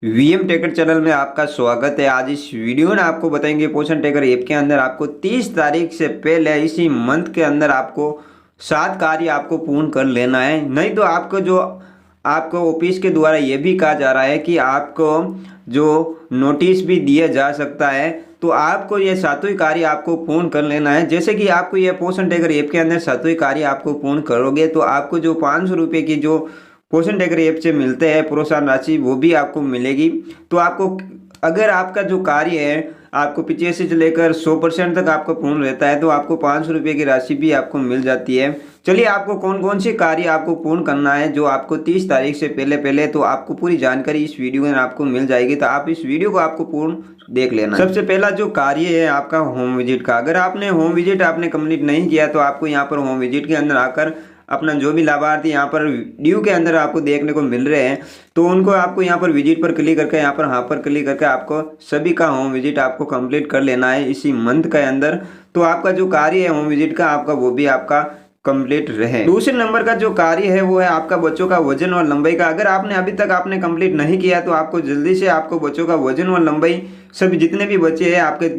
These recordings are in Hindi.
वीएम ट्रैकर चैनल में आपका स्वागत है। आज इस वीडियो में आपको बताएंगे पोषण ट्रैकर ऐप के अंदर आपको 30 तारीख से पहले इसी मंथ के अंदर आपको 7 कार्य आपको पूर्ण कर लेना है। नहीं तो आपको ऑफिस के द्वारा ये भी कहा जा रहा है कि आपको जो नोटिस भी दिया जा सकता है, तो आपको ये 7वें कार्य आपको पूर्ण कर लेना है। जैसे कि आपको ये पोषण ट्रैकर ऐप के अंदर 7वें कार्य आपको पूर्ण करोगे तो आपको जो 500 रुपये की जो पोषण ट्रैकर ऐप से मिलते हैं प्रोत्साहन राशि, वो भी आपको मिलेगी। तो आपको अगर आपका जो कार्य है आपको 85 से लेकर 100% तक आपका पूर्ण रहता है तो आपको 500 रुपये की राशि भी आपको मिल जाती है। चलिए आपको कौन कौन से कार्य आपको पूर्ण करना है जो आपको 30 तारीख से पहले तो आपको पूरी जानकारी इस वीडियो में आपको मिल जाएगी। तो आप इस वीडियो को आपको पूर्ण देख लेना। सबसे पहला जो कार्य है आपका होम विजिट का। अगर आपने होम विजिट आपने कंप्लीट नहीं किया तो आपको यहाँ पर होम विजिट के अंदर आकर अपना जो भी लाभार्थी यहाँ पर वीडियो के अंदर आपको देखने को मिल रहे हैं तो उनको आपको यहाँ पर विजिट पर क्लिक करके यहाँ पर क्लिक करके आपको सभी का होम विजिट आपको कंप्लीट कर लेना है इसी मंथ के अंदर। तो आपका जो कार्य है होम विजिट का आपका वो भी आपका कंप्लीट रहे। दूसरे नंबर का जो कार्य है वो है आपका बच्चों का वजन और लंबाई का। अगर आपने अभी तक आपने कंप्लीट नहीं किया तो आपको जल्दी से आपको बच्चों का वजन और लंबाई सभी जितने भी बच्चे हैं आपके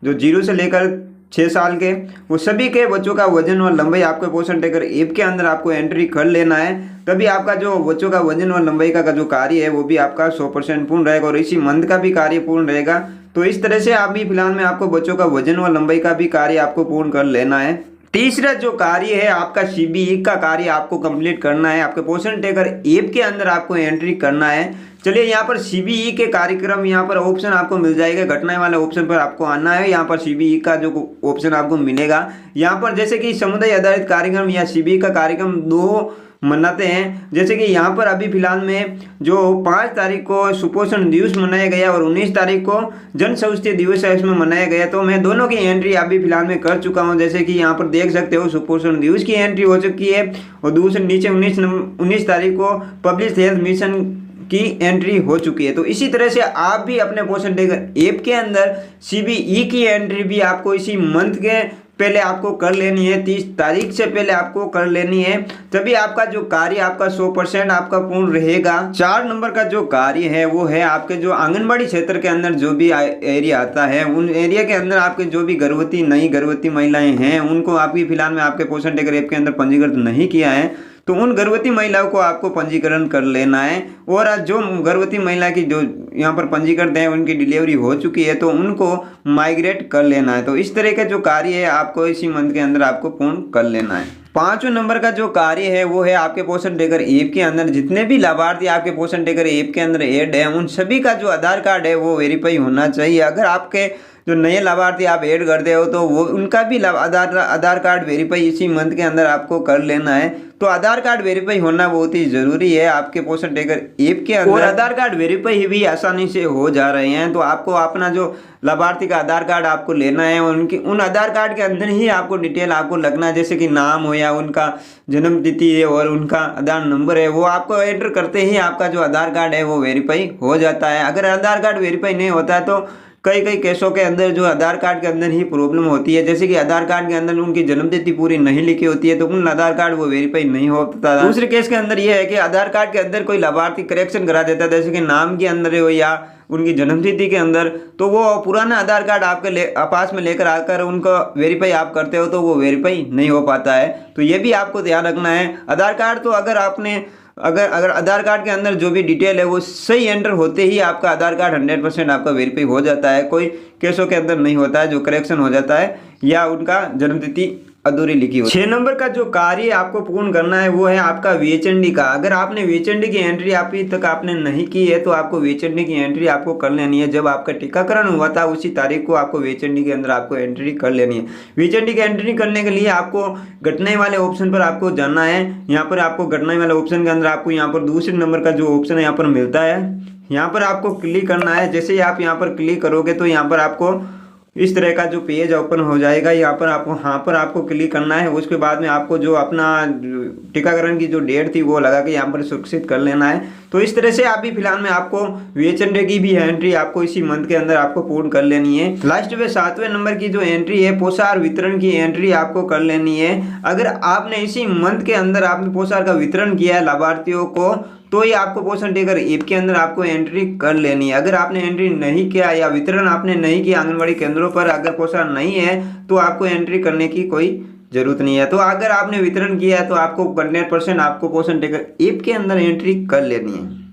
जो 0 से लेकर 6 साल के वो सभी के बच्चों का वजन और लंबाई आपके पोषण ट्रैकर ऐप के अंदर आपको एंट्री कर लेना है। तभी आपका जो बच्चों का वजन और लंबाई का जो कार्य है वो भी आपका 100% पूर्ण रहेगा और इसी मंथ का भी कार्य पूर्ण रहेगा। तो इस तरह से अभी फिलहाल में आपको बच्चों का वजन और लंबाई का भी कार्य आपको पूर्ण कर लेना है। तीसरा जो कार्य है आपका सीबीई का कार्य आपको कंप्लीट करना है। आपके पोषण ट्रैकर ऐप के अंदर आपको एंट्री करना है। चलिए यहाँ पर सीबीई के कार्यक्रम यहाँ पर ऑप्शन आपको मिल जाएगा। घटनाएं वाले ऑप्शन पर आपको आना है। यहाँ पर सीबीई का जो ऑप्शन आपको मिलेगा यहाँ पर जैसे कि समुदाय आधारित कार्यक्रम या सीबीई का कार्यक्रम 2 मनाते हैं। जैसे कि यहाँ पर अभी फिलहाल में जो 5 तारीख को सुपोषण दिवस मनाया गया और 19 तारीख को जन स्वास्थ्य दिवस है इसमें मनाया गया। तो मैं दोनों की एंट्री अभी फिलहाल में कर चुका हूँ। जैसे कि यहाँ पर देख सकते हो सुपोषण दिवस की एंट्री हो चुकी है और दूसरे नीचे 19 तारीख को पब्लिक हेल्थ मिशन की एंट्री हो चुकी है। तो इसी तरह से आप भी अपने पोषण ट्रैकर ऐप के अंदर सीबीई की एंट्री भी आपको इसी मंथ के पहले आपको कर लेनी है। 30 तारीख से पहले आपको कर लेनी है, तभी आपका जो कार्य आपका 100% आपका पूर्ण रहेगा। 4 नंबर का जो कार्य है वो है आपके जो आंगनबाड़ी क्षेत्र के अंदर जो भी एरिया आता है उन एरिया के अंदर आपके जो भी नई गर्भवती महिलाएं हैं उनको आपकी फिलहाल में आपके पोषण ट्रैकर ऐप के अंदर पंजीकृत नहीं किया है तो उन गर्भवती महिलाओं को आपको पंजीकरण कर लेना है। और जो गर्भवती महिला की जो यहाँ पर पंजीकृत है उनकी डिलीवरी हो चुकी है तो उनको माइग्रेट कर लेना है। तो इस तरह का जो कार्य है आपको इसी मंथ के अंदर आपको पूर्ण कर लेना है। 5वें नंबर का जो कार्य है वो है आपके पोषण ट्रैकर ऐप के अंदर जितने भी लाभार्थी आपके पोषण ट्रैकर ऐप के अंदर ऐड है उन सभी का जो आधार कार्ड है वो वेरीफाई होना चाहिए। अगर आपके जो नए लाभार्थी आप ऐड करते हो तो वो उनका भी आधार कार्ड वेरीफाई इसी मंथ के अंदर आपको कर लेना है। तो आधार कार्ड वेरीफाई होना बहुत ही जरूरी है आपके पोषण ट्रैकर ऐप के अंदर। और आधार कार्ड वेरीफाई भी आसानी से हो जा रहे हैं। तो आपको अपना जो लाभार्थी का आधार कार्ड आपको लेना है उन आधार कार्ड के अंदर ही आपको डिटेल आपको लगना है। जैसे कि नाम हो या उनका जन्म तिथि है और उनका आधार नंबर है वो आपको एंटर करते ही आपका जो आधार कार्ड है वो वेरीफाई हो जाता है। अगर आधार कार्ड वेरीफाई नहीं होता है तो कई केसों के अंदर जो आधार कार्ड के अंदर ही प्रॉब्लम होती है। जैसे कि आधार कार्ड के अंदर उनकी जन्मतिथि पूरी नहीं लिखी होती है तो उन आधार कार्ड वो वेरीफाई नहीं होता। दूसरे केस के अंदर ये है कि आधार कार्ड के अंदर कोई लाभार्थी करेक्शन करा देता है जैसे कि नाम के अंदर हो या उनकी जन्मतिथि के अंदर, तो वो पुराना आधार कार्ड आपके पास में लेकर आकर उनको वेरीफाई आप करते हो तो वो वेरीफाई नहीं हो पाता है। तो ये भी आपको ध्यान रखना है। आधार कार्ड तो अगर आधार कार्ड के अंदर जो भी डिटेल है वो सही एंटर होते ही आपका आधार कार्ड 100% आपका वेरीफाई हो जाता है। कोई केसों के अंदर नहीं होता है जो करेक्शन हो जाता है या उनका जन्मतिथि अधूरी लिखी होती है। 6 नंबर का जो कार्य आपको पूर्ण करना है वो है आपका VHND का। अगर आपने VHND की एंट्री अभी तक आपने नहीं की है तो आपको VHND की एंट्री आपको कर लेनी है। जब आपका टीकाकरण हुआ था उसी तारीख को आपको VHND के अंदर आपको एंट्री कर लेनी है। VHND की एंट्री करने के लिए आपको घटनाएं वाले ऑप्शन पर आपको जाना है। यहाँ पर आपको घटनाएं वाले ऑप्शन के अंदर आपको यहाँ पर दूसरे नंबर का जो ऑप्शन है यहाँ पर मिलता है, यहाँ पर आपको क्लिक करना है। जैसे ही आप यहाँ पर क्लिक करोगे तो यहाँ पर आपको इस तरह का जो पेज ओपन हो जाएगा। यहाँ पर आपको क्लिक करना है। उसके बाद में आपको जो अपना टीकाकरण की जो डेट थी वो लगा के यहाँ पर सुरक्षित कर लेना है। तो इस तरह से अभी फिलहाल में आपको VHND की भी एंट्री आपको इसी मंथ के अंदर आपको पूर्ण कर लेनी है। लास्ट में 7वें नंबर की जो एंट्री है पोषाहार वितरण की एंट्री आपको कर लेनी है। अगर आपने इसी मंथ के अंदर आपने पोषाहार का वितरण किया है लाभार्थियों को तो ये आपको पोषण टेकर ऐप के अंदर आपको एंट्री कर लेनी है। अगर आपने एंट्री नहीं किया या वितरण आपने नहीं किया आंगनबाड़ी केंद्रों पर अगर पोषण नहीं है तो आपको एंट्री करने की कोई जरूरत नहीं है। तो अगर आपने वितरण किया है तो आपको 100% आपको पोषण टेकर ऐप के अंदर एंट्री कर लेनी है।